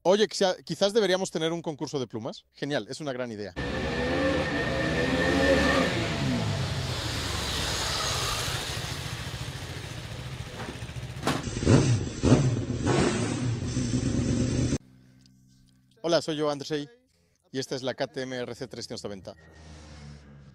Oye, quizás deberíamos tener un concurso de plumas. Genial, es una gran idea. Hola, soy yo, Andrzej, y esta es la KTM RC390.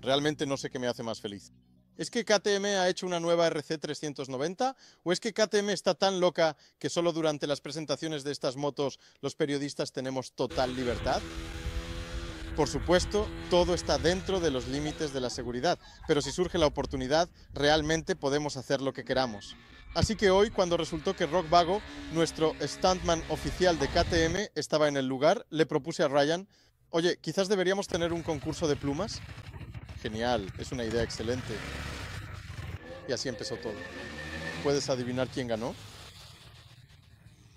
Realmente no sé qué me hace más feliz. ¿Es que KTM ha hecho una nueva RC390? ¿O es que KTM está tan loca que solo durante las presentaciones de estas motos los periodistas tenemos total libertad? Por supuesto, todo está dentro de los límites de la seguridad, pero si surge la oportunidad, realmente podemos hacer lo que queramos. Así que hoy, cuando resultó que Rock Vago, nuestro stuntman oficial de KTM, estaba en el lugar, le propuse a Ryan, oye, quizás deberíamos tener un concurso de plumas. Genial, es una idea excelente. Y así empezó todo. ¿Puedes adivinar quién ganó?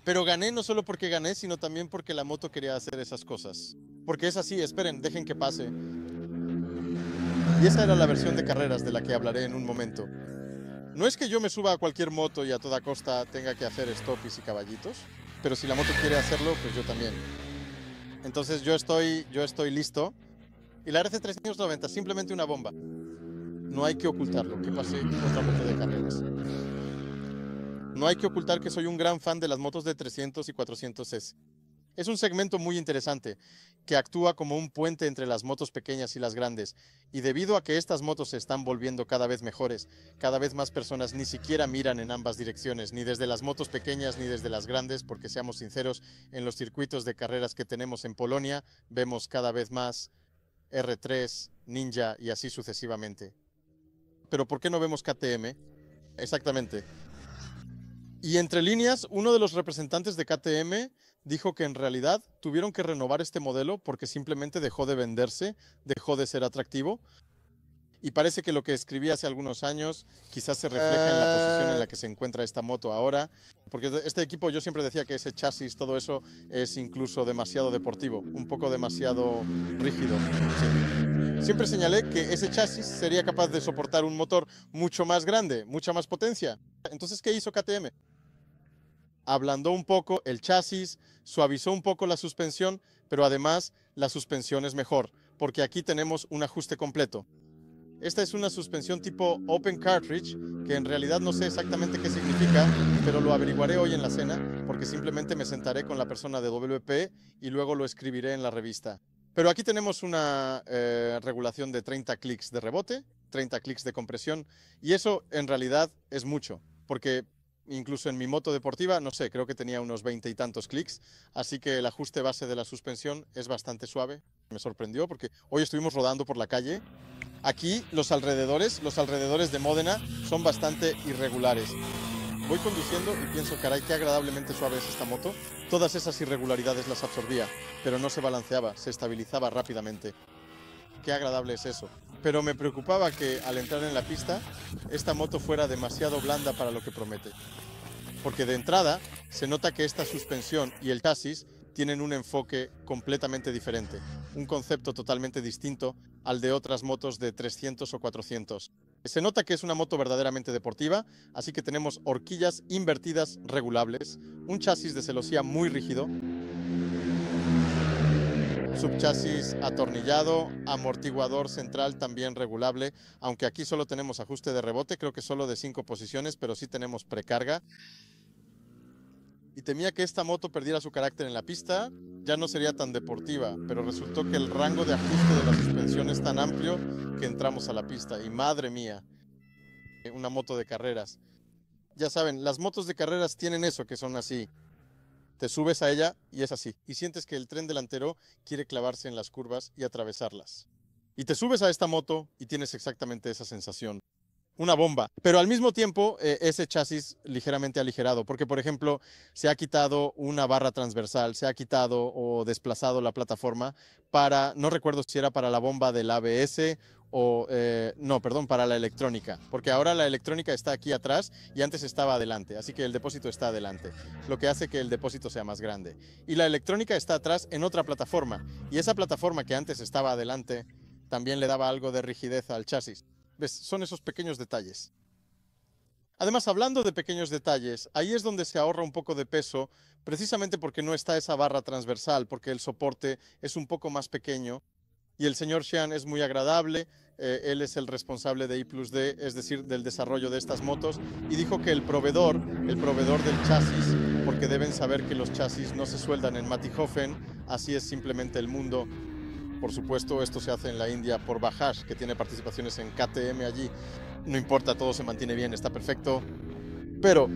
Pero gané no solo porque gané, sino también porque la moto quería hacer esas cosas. Porque es así, esperen, dejen que pase. Y esa era la versión de carreras de la que hablaré en un momento. No es que yo me suba a cualquier moto y a toda costa tenga que hacer stoppies y caballitos, pero si la moto quiere hacerlo, pues yo también. Entonces yo estoy listo. Y la RC390, simplemente una bomba. No hay que ocultarlo, que pasé otra moto de carreras. No hay que ocultar que soy un gran fan de las motos de 300 y 400cc. Es un segmento muy interesante, que actúa como un puente entre las motos pequeñas y las grandes, y debido a que estas motos se están volviendo cada vez mejores, cada vez más personas ni siquiera miran en ambas direcciones, ni desde las motos pequeñas ni desde las grandes, porque seamos sinceros, en los circuitos de carreras que tenemos en Polonia, vemos cada vez más R3, Ninja y así sucesivamente. Pero ¿por qué no vemos KTM? Exactamente. Y entre líneas, uno de los representantes de KTM dijo que en realidad tuvieron que renovar este modelo porque simplemente dejó de venderse, dejó de ser atractivo. Y parece que lo que escribí hace algunos años quizás se refleja en la posición en la que se encuentra esta moto ahora. Porque este equipo, yo siempre decía que ese chasis, todo eso, es incluso demasiado deportivo, un poco demasiado rígido. Sí. Siempre señalé que ese chasis sería capaz de soportar un motor mucho más grande, mucha más potencia. Entonces, ¿qué hizo KTM? Ablandó un poco el chasis, suavizó un poco la suspensión, pero además la suspensión es mejor, porque aquí tenemos un ajuste completo. Esta es una suspensión tipo Open Cartridge, que en realidad no sé exactamente qué significa, pero lo averiguaré hoy en la cena, porque simplemente me sentaré con la persona de WP y luego lo escribiré en la revista. Pero aquí tenemos una regulación de 30 clics de rebote, 30 clics de compresión, y eso en realidad es mucho, porque incluso en mi moto deportiva, no sé, creo que tenía unos 20 y tantos clics, así que el ajuste base de la suspensión es bastante suave. Me sorprendió porque hoy estuvimos rodando por la calle. Aquí los alrededores de Módena son bastante irregulares. Voy conduciendo y pienso, caray, qué agradablemente suave es esta moto. Todas esas irregularidades las absorbía, pero no se balanceaba, se estabilizaba rápidamente. Qué agradable es eso. Pero me preocupaba que al entrar en la pista, esta moto fuera demasiado blanda para lo que promete. Porque de entrada se nota que esta suspensión y el chasis tienen un enfoque completamente diferente, un concepto totalmente distinto al de otras motos de 300 o 400. Se nota que es una moto verdaderamente deportiva, así que tenemos horquillas invertidas regulables, un chasis de celosía muy rígido, subchasis atornillado, amortiguador central también regulable, aunque aquí solo tenemos ajuste de rebote, creo que solo de 5 posiciones, pero sí tenemos precarga. Y temía que esta moto perdiera su carácter en la pista, ya no sería tan deportiva, pero resultó que el rango de ajuste de la suspensión es tan amplio que entramos a la pista y madre mía, una moto de carreras. Ya saben, las motos de carreras tienen eso, que son así. Te subes a ella y es así, y sientes que el tren delantero quiere clavarse en las curvas y atravesarlas. Y te subes a esta moto y tienes exactamente esa sensación. Una bomba, pero al mismo tiempo ese chasis ligeramente aligerado, porque por ejemplo se ha quitado una barra transversal, se ha quitado o desplazado la plataforma para, no recuerdo si era para la bomba del ABS o, no, perdón, para la electrónica, porque ahora la electrónica está aquí atrás y antes estaba adelante, así que el depósito está adelante, lo que hace que el depósito sea más grande. Y la electrónica está atrás en otra plataforma, y esa plataforma que antes estaba adelante también le daba algo de rigidez al chasis. ¿Ves? Son esos pequeños detalles. Además, hablando de pequeños detalles, ahí es donde se ahorra un poco de peso, precisamente porque no está esa barra transversal, porque el soporte es un poco más pequeño. Y el señor Xian es muy agradable, él es el responsable de I+D, es decir, del desarrollo de estas motos, y dijo que el proveedor del chasis, porque deben saber que los chasis no se sueldan en Mattighofen, así es simplemente el mundo. Por supuesto, esto se hace en la India por Bajaj, que tiene participaciones en KTM allí. No importa, todo se mantiene bien, está perfecto. Pero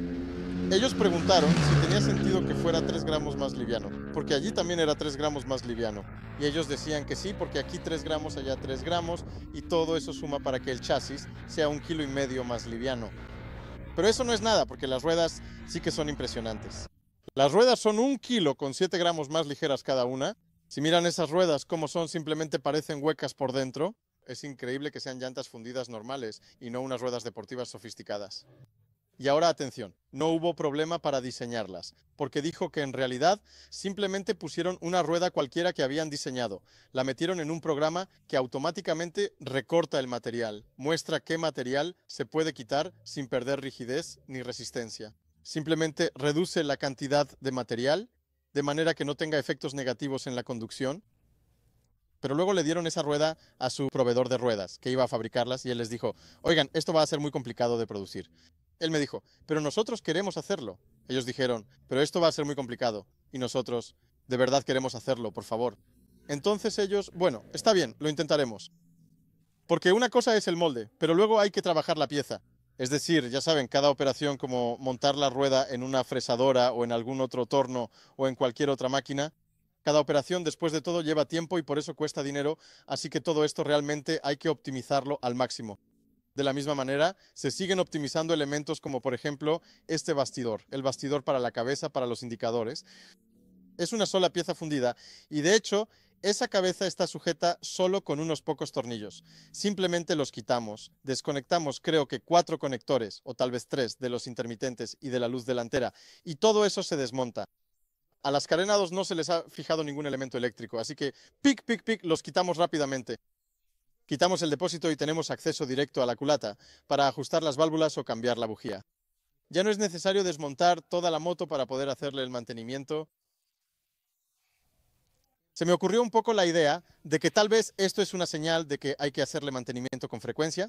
ellos preguntaron si tenía sentido que fuera 3 gramos más liviano, porque allí también era 3 gramos más liviano. Y ellos decían que sí, porque aquí 3 gramos, allá 3 gramos, y todo eso suma para que el chasis sea 1,5 kilos más liviano. Pero eso no es nada, porque las ruedas sí que son impresionantes. Las ruedas son 1 kilo con 7 gramos más ligeras cada una. Si miran esas ruedas como son, simplemente parecen huecas por dentro. Es increíble que sean llantas fundidas normales y no unas ruedas deportivas sofisticadas. Y ahora atención, no hubo problema para diseñarlas, porque dijo que en realidad simplemente pusieron una rueda cualquiera que habían diseñado, la metieron en un programa que automáticamente recorta el material, muestra qué material se puede quitar sin perder rigidez ni resistencia. Simplemente reduce la cantidad de material de manera que no tenga efectos negativos en la conducción. Pero luego le dieron esa rueda a su proveedor de ruedas, que iba a fabricarlas, y él les dijo, oigan, esto va a ser muy complicado de producir. Él me dijo, pero nosotros queremos hacerlo. Ellos dijeron, pero esto va a ser muy complicado. Y nosotros, de verdad queremos hacerlo, por favor. Entonces ellos, bueno, está bien, lo intentaremos. Porque una cosa es el molde, pero luego hay que trabajar la pieza. Es decir, ya saben, cada operación como montar la rueda en una fresadora o en algún otro torno o en cualquier otra máquina, cada operación después de todo lleva tiempo y por eso cuesta dinero, así que todo esto realmente hay que optimizarlo al máximo. De la misma manera, se siguen optimizando elementos como por ejemplo este bastidor, el bastidor para la cabeza, para los indicadores. Es una sola pieza fundida y de hecho esa cabeza está sujeta solo con unos pocos tornillos. Simplemente los quitamos, desconectamos creo que 4 conectores o tal vez 3 de los intermitentes y de la luz delantera y todo eso se desmonta. A las carenados no se les ha fijado ningún elemento eléctrico, así que pic, pic, pic, los quitamos rápidamente. Quitamos el depósito y tenemos acceso directo a la culata para ajustar las válvulas o cambiar la bujía. Ya no es necesario desmontar toda la moto para poder hacerle el mantenimiento. Se me ocurrió un poco la idea de que tal vez esto es una señal de que hay que hacerle mantenimiento con frecuencia.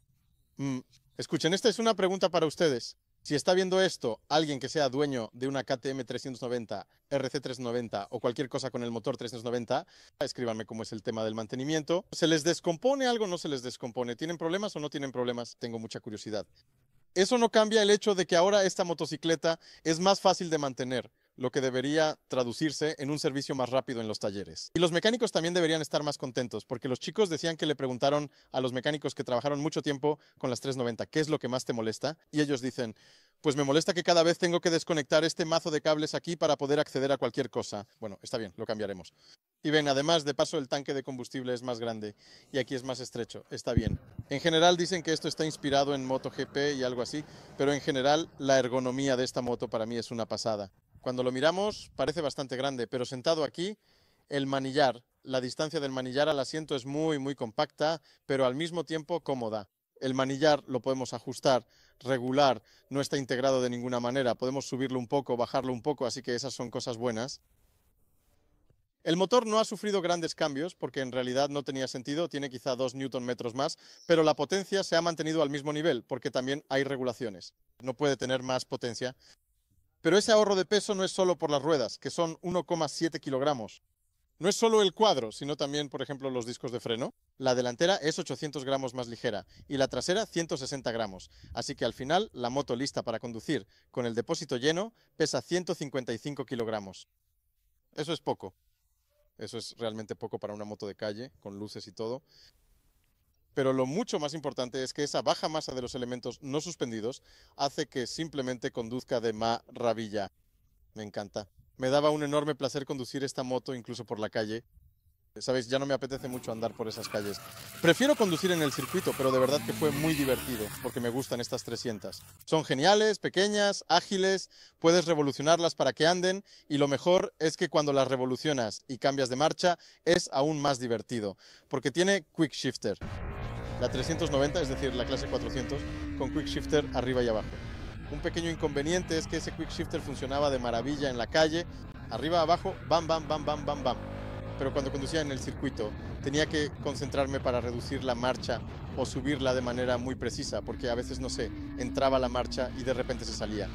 Escuchen, esta es una pregunta para ustedes. Si está viendo esto alguien que sea dueño de una KTM 390, RC 390 o cualquier cosa con el motor 390, escríbanme cómo es el tema del mantenimiento. ¿Se les descompone algo o no se les descompone? ¿Tienen problemas o no tienen problemas? Tengo mucha curiosidad. Eso no cambia el hecho de que ahora esta motocicleta es más fácil de mantener, lo que debería traducirse en un servicio más rápido en los talleres. Y los mecánicos también deberían estar más contentos, porque los chicos decían que le preguntaron a los mecánicos que trabajaron mucho tiempo con las 390, ¿qué es lo que más te molesta? Y ellos dicen, pues me molesta que cada vez tengo que desconectar este mazo de cables aquí para poder acceder a cualquier cosa. Bueno, está bien, lo cambiaremos. Y ven, además, de paso, el tanque de combustible es más grande y aquí es más estrecho. Está bien. En general dicen que esto está inspirado en MotoGP y algo así, pero en general la ergonomía de esta moto para mí es una pasada. Cuando lo miramos parece bastante grande, pero sentado aquí, el manillar, la distancia del manillar al asiento es muy, muy compacta, pero al mismo tiempo cómoda. El manillar lo podemos ajustar, regular, no está integrado de ninguna manera. Podemos subirlo un poco, bajarlo un poco, así que esas son cosas buenas. El motor no ha sufrido grandes cambios porque en realidad no tenía sentido, tiene quizá 2 Nm más, pero la potencia se ha mantenido al mismo nivel porque también hay regulaciones. No puede tener más potencia. Pero ese ahorro de peso no es solo por las ruedas, que son 1,7 kilogramos. No es solo el cuadro, sino también, por ejemplo, los discos de freno. La delantera es 800 gramos más ligera y la trasera 160 gramos. Así que al final, la moto lista para conducir con el depósito lleno pesa 155 kilogramos. Eso es poco. Eso es realmente poco para una moto de calle, con luces y todo. Pero lo mucho más importante es que esa baja masa de los elementos no suspendidos hace que simplemente conduzca de maravilla. Me encanta. Me daba un enorme placer conducir esta moto incluso por la calle. Sabéis, ya no me apetece mucho andar por esas calles. Prefiero conducir en el circuito, pero de verdad que fue muy divertido, porque me gustan estas 300. Son geniales, pequeñas, ágiles, puedes revolucionarlas para que anden, y lo mejor es que cuando las revolucionas y cambias de marcha, es aún más divertido, porque tiene Quick Shifter. La 390, es decir, la clase 400, con Quick Shifter arriba y abajo. Un pequeño inconveniente es que ese quick shifter funcionaba de maravilla en la calle, arriba, abajo, bam, bam, bam, bam, bam, bam. Pero cuando conducía en el circuito tenía que concentrarme para reducir la marcha o subirla de manera muy precisa, porque a veces, no sé, entraba la marcha y de repente se salía.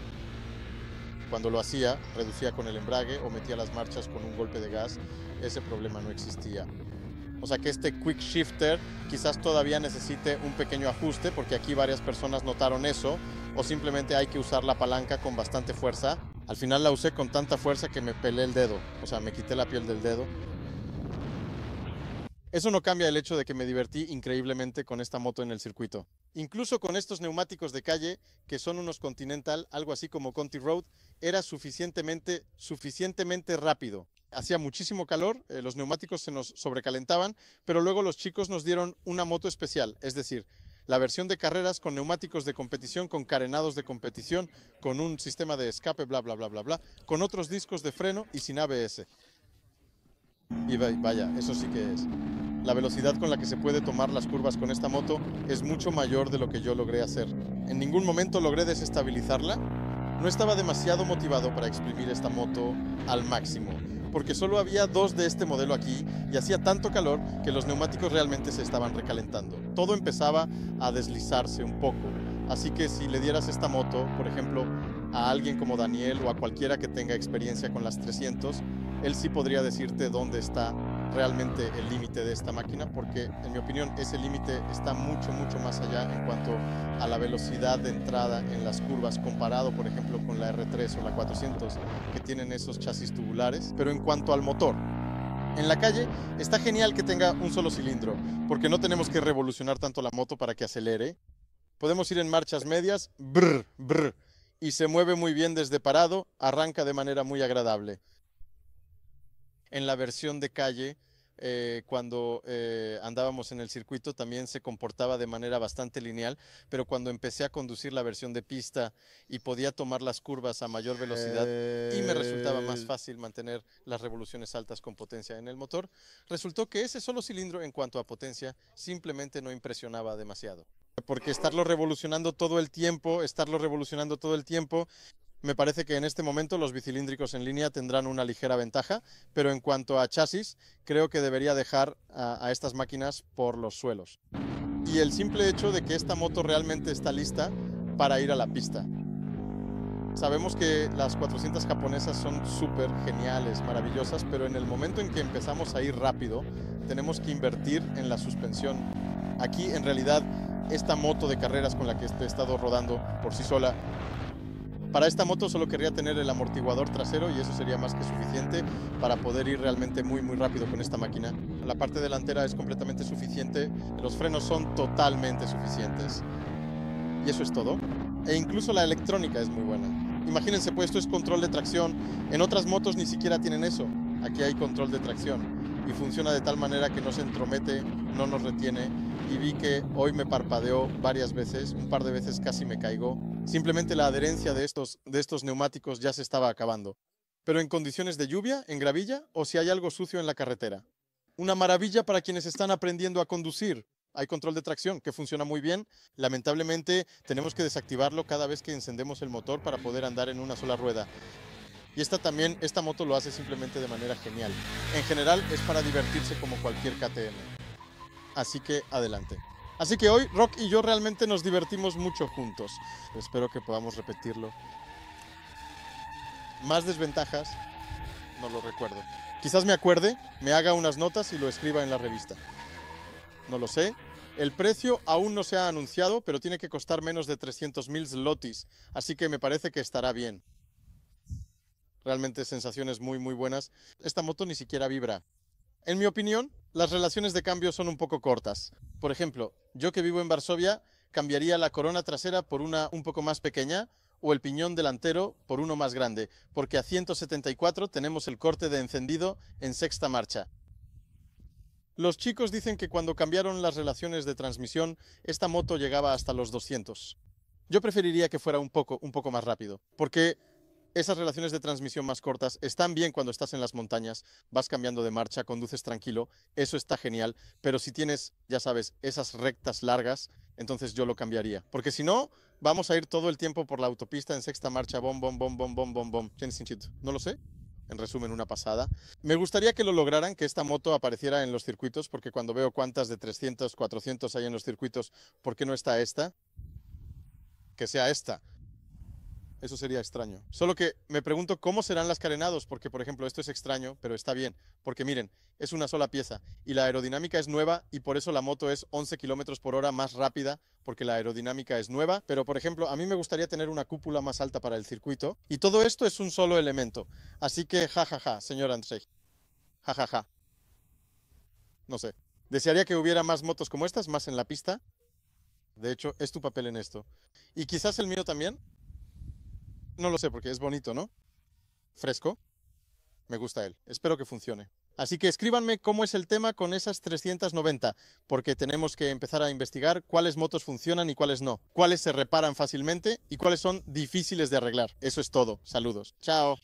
Cuando lo hacía, reducía con el embrague o metía las marchas con un golpe de gas, ese problema no existía. O sea que este quick shifter quizás todavía necesite un pequeño ajuste, porque aquí varias personas notaron eso, o simplemente hay que usar la palanca con bastante fuerza. Al final la usé con tanta fuerza que me pelé el dedo, o sea, me quité la piel del dedo. Eso no cambia el hecho de que me divertí increíblemente con esta moto en el circuito. Incluso con estos neumáticos de calle, que son unos Continental, algo así como Conti Road, era suficientemente rápido. Hacía muchísimo calor, los neumáticos se nos sobrecalentaban, pero luego los chicos nos dieron una moto especial, es decir, la versión de carreras con neumáticos de competición, con carenados de competición, con un sistema de escape, bla, bla, bla, bla, bla, con otros discos de freno y sin ABS. Y vaya, eso sí que es. La velocidad con la que se puede tomar las curvas con esta moto es mucho mayor de lo que yo logré hacer. En ningún momento logré desestabilizarla. No estaba demasiado motivado para exprimir esta moto al máximo, porque solo había dos de este modelo aquí y hacía tanto calor que los neumáticos realmente se estaban recalentando. Todo empezaba a deslizarse un poco. Así que si le dieras esta moto, por ejemplo, a alguien como Daniel o a cualquiera que tenga experiencia con las 300, él sí podría decirte dónde está realmente el límite de esta máquina, porque en mi opinión ese límite está mucho más allá en cuanto a la velocidad de entrada en las curvas, comparado por ejemplo con la R3 o la 400, que tienen esos chasis tubulares. Pero en cuanto al motor, en la calle está genial que tenga un solo cilindro, porque no tenemos que revolucionar tanto la moto para que acelere. Podemos ir en marchas medias, brr, brr, y se mueve muy bien desde parado, arranca de manera muy agradable. En la versión de calle, cuando andábamos en el circuito, también se comportaba de manera bastante lineal, pero cuando empecé a conducir la versión de pista y podía tomar las curvas a mayor velocidad y me resultaba más fácil mantener las revoluciones altas con potencia en el motor, resultó que ese solo cilindro en cuanto a potencia simplemente no impresionaba demasiado. Porque estarlo revolucionando todo el tiempo, me parece que en este momento los bicilíndricos en línea tendrán una ligera ventaja, pero en cuanto a chasis, creo que debería dejar a estas máquinas por los suelos. Y el simple hecho de que esta moto realmente está lista para ir a la pista. Sabemos que las 400 japonesas son súper geniales, maravillosas, pero en el momento en que empezamos a ir rápido, tenemos que invertir en la suspensión. Aquí, en realidad, esta moto de carreras con la que he estado rodando por sí sola, para esta moto solo querría tener el amortiguador trasero y eso sería más que suficiente para poder ir realmente muy rápido con esta máquina. La parte delantera es completamente suficiente, los frenos son totalmente suficientes. Y eso es todo. E incluso la electrónica es muy buena. Imagínense, pues esto es control de tracción. En otras motos ni siquiera tienen eso. Aquí hay control de tracción y funciona de tal manera que no se entromete, no nos retiene. Y vi que hoy me parpadeó varias veces, un par de veces casi me caigo. Simplemente la adherencia de estos neumáticos ya se estaba acabando. Pero en condiciones de lluvia, en gravilla o si hay algo sucio en la carretera. Una maravilla para quienes están aprendiendo a conducir. Hay control de tracción que funciona muy bien. Lamentablemente tenemos que desactivarlo cada vez que encendemos el motor para poder andar en una sola rueda. Y esta moto lo hace simplemente de manera genial. En general es para divertirse como cualquier KTM. Así que adelante. Así que hoy Rock y yo realmente nos divertimos mucho juntos. Espero que podamos repetirlo. Más desventajas, no lo recuerdo. Quizás me acuerde, me haga unas notas y lo escriba en la revista. No lo sé. El precio aún no se ha anunciado, pero tiene que costar menos de 300.000 zlotys, así que me parece que estará bien. Realmente sensaciones muy buenas. Esta moto ni siquiera vibra. En mi opinión, las relaciones de cambio son un poco cortas. Por ejemplo, yo que vivo en Varsovia, cambiaría la corona trasera por una un poco más pequeña o el piñón delantero por uno más grande, porque a 174 tenemos el corte de encendido en sexta marcha. Los chicos dicen que cuando cambiaron las relaciones de transmisión, esta moto llegaba hasta los 200. Yo preferiría que fuera un poco más rápido, porque esas relaciones de transmisión más cortas están bien cuando estás en las montañas, vas cambiando de marcha, conduces tranquilo, eso está genial, pero si tienes, ya sabes, esas rectas largas, entonces yo lo cambiaría, porque si no, Vamos a ir todo el tiempo por la autopista en sexta marcha, bom, bom, bom, bom, bom, bom, bom. ¿Quién es Sinchito? No lo sé. En resumen, una pasada. Me gustaría que lo lograran, que esta moto apareciera en los circuitos, porque cuando veo cuántas de 300, 400 hay en los circuitos, ¿por qué no está esta? Que sea esta. Eso sería extraño. Solo que me pregunto cómo serán las carenados, porque por ejemplo esto es extraño, pero está bien, porque miren, es una sola pieza y la aerodinámica es nueva y por eso la moto es 11 kilómetros por hora más rápida, porque la aerodinámica es nueva. Pero por ejemplo, a mí me gustaría tener una cúpula más alta para el circuito y todo esto es un solo elemento. Así que jajaja, señor Andrzej. Jajaja. No sé. Desearía que hubiera más motos como estas, más en la pista. De hecho, es tu papel en esto. Y quizás el mío también. No lo sé porque es bonito, ¿no? Fresco. Me gusta él. Espero que funcione. Así que escríbanme cómo es el tema con esas 390, porque tenemos que empezar a investigar cuáles motos funcionan y cuáles no, cuáles se reparan fácilmente y cuáles son difíciles de arreglar. Eso es todo. Saludos. Chao.